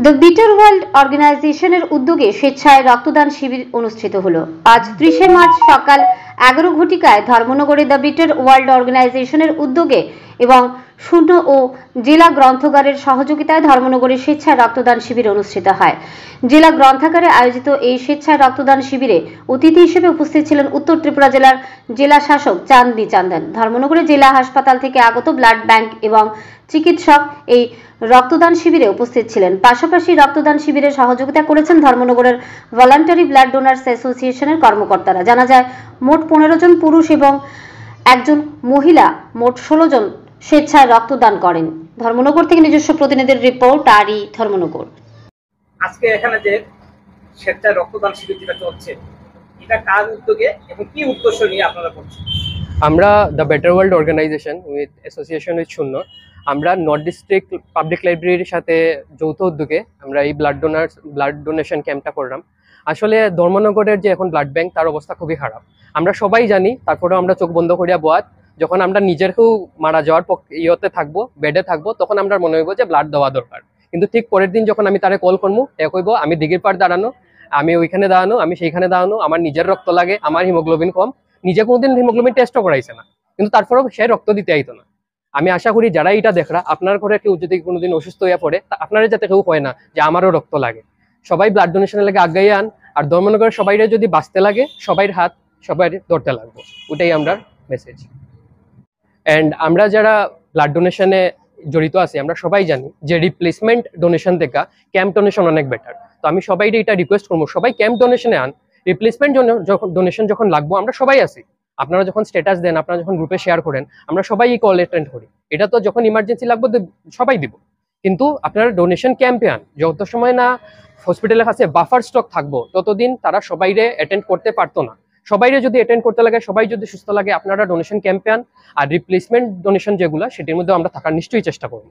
The better world অর্গানাইজেশনের উদ্যোগে স্বেচ্ছায় রক্তদান শিবির অনুষ্ঠিত হলো। আজ 30শে মার্চ সকাল 11 ঘটিকায় ধর্মনগরে দ্য বেটার ওয়ার্ল্ড অর্গানাইজেশনের উদ্যোগে এবং শূন্য ও জেলা গ্রন্থাগারের সহযোগিতায় ধর্মনগরে স্বেচ্ছায় রক্তদান শিবির অনুষ্ঠিত হয়। জেলা গ্রন্থাগারে আয়োজিত এই স্বেচ্ছায় রক্তদান শিবিরে অতিথি হিসেবে উপস্থিত ছিলেন উত্তর ত্রিপুরা জেলার জেলা শাসক চাঁদনী চান্দন। ধর্মনগরে জেলা হাসপাতাল থেকে আগত ব্লাড ব্যাংক এবং চিকিৎসক এই রক্তদান শিবিরে উপস্থিত ছিলেন। পাশাপাশি রক্তদান শিবিরে সহযোগিতা করেছেন ধর্মনগরের ভলান্টারি ব্লাড ডোনার্স অ্যাসোসিয়েশনের কর্মকর্তারা। জানা যায় মোট 15 জন পুরুষ এবং একজন মহিলা মোট 16 জন স্বেচ্ছায় রক্তদান করেন। ধর্মনগর থেকে নিজস্ব প্রতিনিধির রিপোর্ট, আরি ধর্মনগর। আজকে এখানে যে স্বেচ্ছায় রক্তদান শিবির যেটা চলছে, এটা কার উদ্যোগে এবং কি উদ্দেশ্য নিয়ে আপনারা করছেন? আমরা the better world organisation with association with শূন্য, আমরা নর্থ ডিস্ট্রিক্ট পাবলিক লাইব্রেরির সাথে যৌথ উদ্যোগে আমরা এই ব্লাড ডোনেশন ক্যাম্পটা করলাম। আসলে ধর্মনগরের যে এখন ব্লাড ব্যাংক, তার অবস্থা খুবই খারাপ, আমরা সবাই জানি। তারপরেও আমরা চোখ বন্ধ করিয়া বোয়াত, যখন আমরা নিজেরকেও মারা যাওয়ার ইয়েতে থাকবো, বেডে থাকবো, তখন আমরা মনে হইব যে ব্লাড দেওয়া দরকার। কিন্তু ঠিক পরের দিন যখন আমি তারে কল করবো, এ কইব আমি দিঘির পাড় দাঁড়ানো, আমি ওইখানে দাঁড়ানো, আমি সেইখানে দাঁড়ানো, আমার নিজের রক্ত লাগে, আমার হিমোগ্লোবিন কম। নিজে কোনোদিন হিমোগ্লোবিন টেস্টও করাইছে না, কিন্তু তারপরেও সে রক্ত দিতে আইতো না। আমি আশা করি যারা এটা দেখরা, আপনার ঘরে কেউ যদি কোনোদিন অসুস্থ হয়ে পড়ে, আপনারা যাতে কেউ হয় না যে আমারও রক্ত লাগে। সবাই ব্লাড ডোনেশনের লাগে আগাই আন, আর ধর্মনগরের সবাইরে যদি বাঁচতে লাগে, সবাই হাত সবাই ধরতে লাগবো, ওটাই আমরা মেসেজ। অ্যান্ড আমরা যারা ব্লাড ডোনেশনে জড়িত আছি, আমরা সবাই জানি যে রিপ্লেসমেন্ট ডোনেশন থেকে ক্যাম্প ডোনেশন অনেক বেটার। তো আমি সবাই এটা রিকোয়েস্ট করবো, সবাই ক্যাম্প ডোনেশনে আন। রিপ্লেসমেন্ট ডোনেশন যখন লাগবো, আমরা সবাই আছি। আপনারা যখন স্ট্যাটাস দেন, আপনারা যখন গ্রুপে শেয়ার করেন, আমরা সবাই এই কল অ্যাটেন্ড করি। এটা তো যখন ইমার্জেন্সি লাগবে সবাই দিব, কিন্তু আপনারা ডোনেশন ক্যাম্পে আন। যত সময় না হসপিটালের কাছে বাফার স্টক থাকবো, ততদিন তারা সবাইরে অ্যাটেন্ড করতে পারতো না। সবাইরে যদি অ্যাটেন্ড করতে লাগে, সবাই যদি সুস্থ লাগে, আপনারা ডোনেশন ক্যাম্পে আন। আর রিপ্লেসমেন্ট ডোনেশন যেগুলো, সেটির মধ্যে আমরা থাকার নিশ্চয়ই চেষ্টা করব।